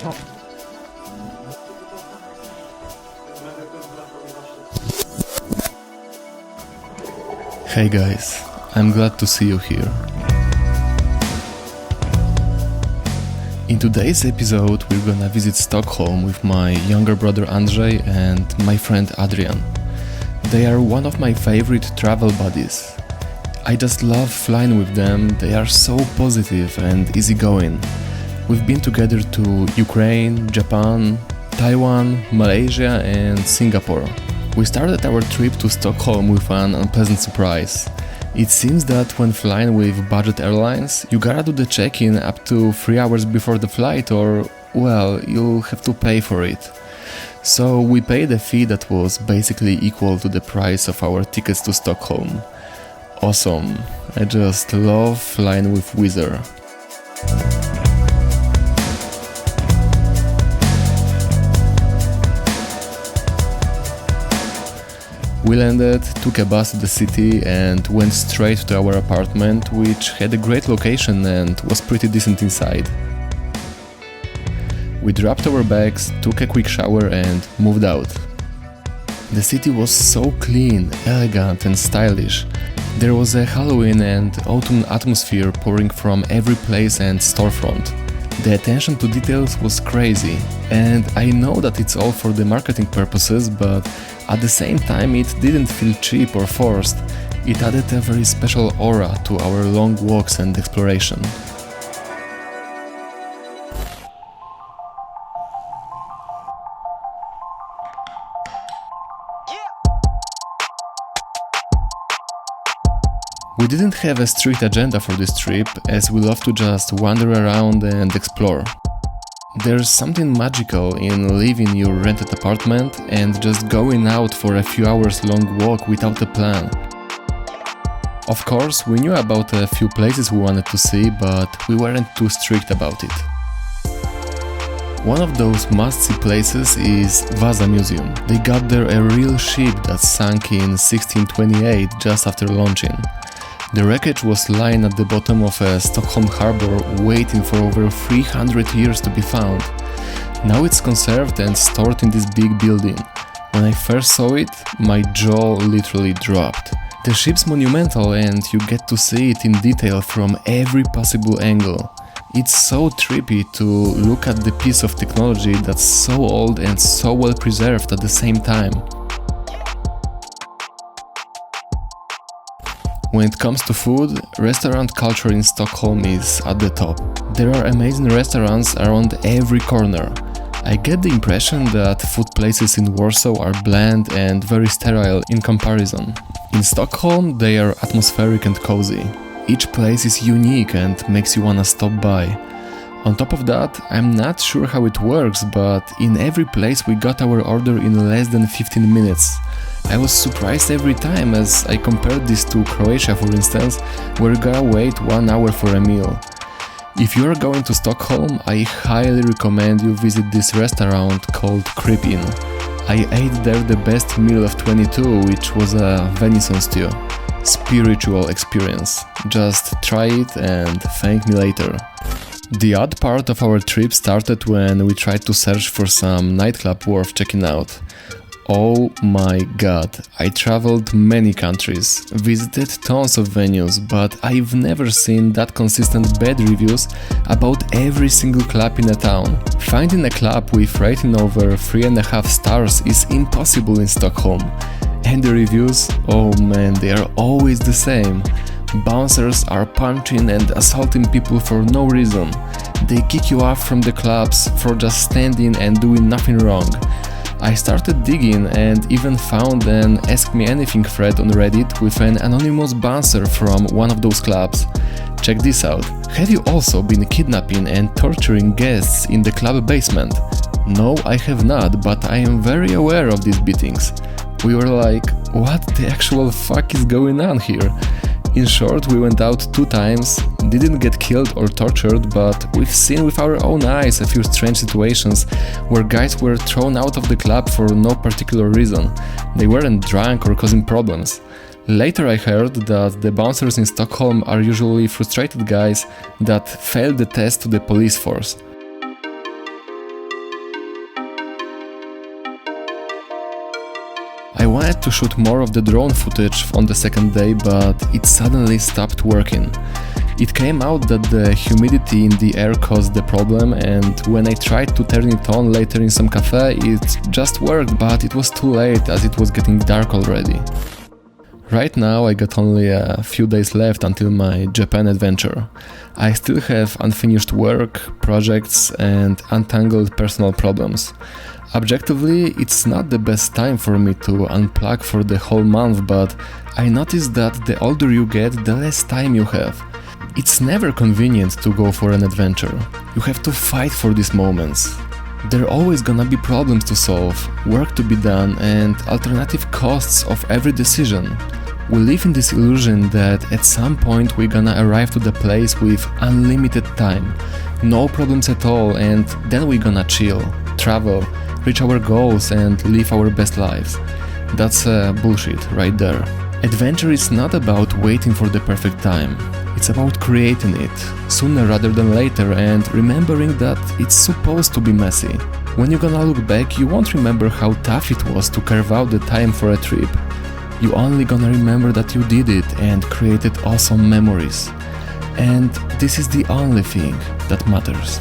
Hey guys, I'm glad to see you here. In today's episode we're gonna visit Stockholm with my younger brother Andrzej and my friend Adrian. They are one of my favorite travel buddies. I just love flying with them, they are so positive and easygoing. We've been together to Ukraine, Japan, Taiwan, Malaysia and Singapore. We started our trip to Stockholm with an unpleasant surprise. It seems that when flying with budget airlines, you gotta do the check-in up to 3 hours before the flight or, well, you'll have to pay for it. So we paid a fee that was basically equal to the price of our tickets to Stockholm. Awesome. I just love flying with Wizz Air. We landed, took a bus to the city and went straight to our apartment, which had a great location and was pretty decent inside. We dropped our bags, took a quick shower and moved out. The city was so clean, elegant and stylish. There was a Halloween and autumn atmosphere pouring from every place and storefront. The attention to details was crazy, and I know that it's all for the marketing purposes, but at the same time it didn't feel cheap or forced. It added a very special aura to our long walks and exploration. We didn't have a strict agenda for this trip, as we love to just wander around and explore. There's something magical in leaving your rented apartment and just going out for a few hours long walk without a plan. Of course, we knew about a few places we wanted to see, but we weren't too strict about it. One of those must-see places is Vasa Museum. They got there a real ship that sank in 1628 just after launching. The wreckage was lying at the bottom of a Stockholm harbor waiting for over 300 years to be found. Now it's conserved and stored in this big building. When I first saw it, my jaw literally dropped. The ship's monumental and you get to see it in detail from every possible angle. It's so trippy to look at the piece of technology that's so old and so well preserved at the same time. When it comes to food, restaurant culture in Stockholm is at the top. There are amazing restaurants around every corner. I get the impression that food places in Warsaw are bland and very sterile in comparison. In Stockholm, they are atmospheric and cozy. Each place is unique and makes you wanna stop by. On top of that, I'm not sure how it works, but in every place we got our order in less than 15 minutes. I was surprised every time as I compared this to Croatia, for instance, where you gotta wait 1 hour for a meal. If you're going to Stockholm, I highly recommend you visit this restaurant called Creep Inn. I ate there the best meal of 22, which was a venison stew. Spiritual experience. Just try it and thank me later. The odd part of our trip started when we tried to search for some nightclub worth checking out. Oh my god, I traveled many countries, visited tons of venues, but I've never seen that consistent bad reviews about every single club in a town. Finding a club with rating over 3.5 stars is impossible in Stockholm. And the reviews, oh man, they are always the same. Bouncers are punching and assaulting people for no reason. They kick you off from the clubs for just standing and doing nothing wrong. I started digging and even found an Ask Me Anything thread on Reddit with an anonymous bouncer from one of those clubs. Check this out. Have you also been kidnapping and torturing guests in the club basement? No, I have not, but I am very aware of these beatings. We were like, what the actual fuck is going on here? In short, we went out 2 times, didn't get killed or tortured, but we've seen with our own eyes a few strange situations where guys were thrown out of the club for no particular reason. They weren't drunk or causing problems. Later I heard that the bouncers in Stockholm are usually frustrated guys that failed the test to the police force. wanted to shoot more of the drone footage on the second day, but it suddenly stopped working. It came out that the humidity in the air caused the problem, and when I tried to turn it on later in some cafe, it just worked, but it was too late as it was getting dark already. Right now I got only a few days left until my Japan adventure. I still have unfinished work, projects and untangled personal problems. Objectively, it's not the best time for me to unplug for the whole month, but I noticed that the older you get, the less time you have. It's never convenient to go for an adventure. You have to fight for these moments. There are always gonna be problems to solve, work to be done and alternative costs of every decision. We live in this illusion that at some point we're gonna arrive to the place with unlimited time, no problems at all, and then we're gonna chill, travel, reach our goals and live our best lives. That's bullshit right there. Adventure is not about waiting for the perfect time. It's about creating it, sooner rather than later, and remembering that it's supposed to be messy. When you're gonna look back, you won't remember how tough it was to carve out the time for a trip. You're only gonna remember that you did it and created awesome memories. And this is the only thing that matters.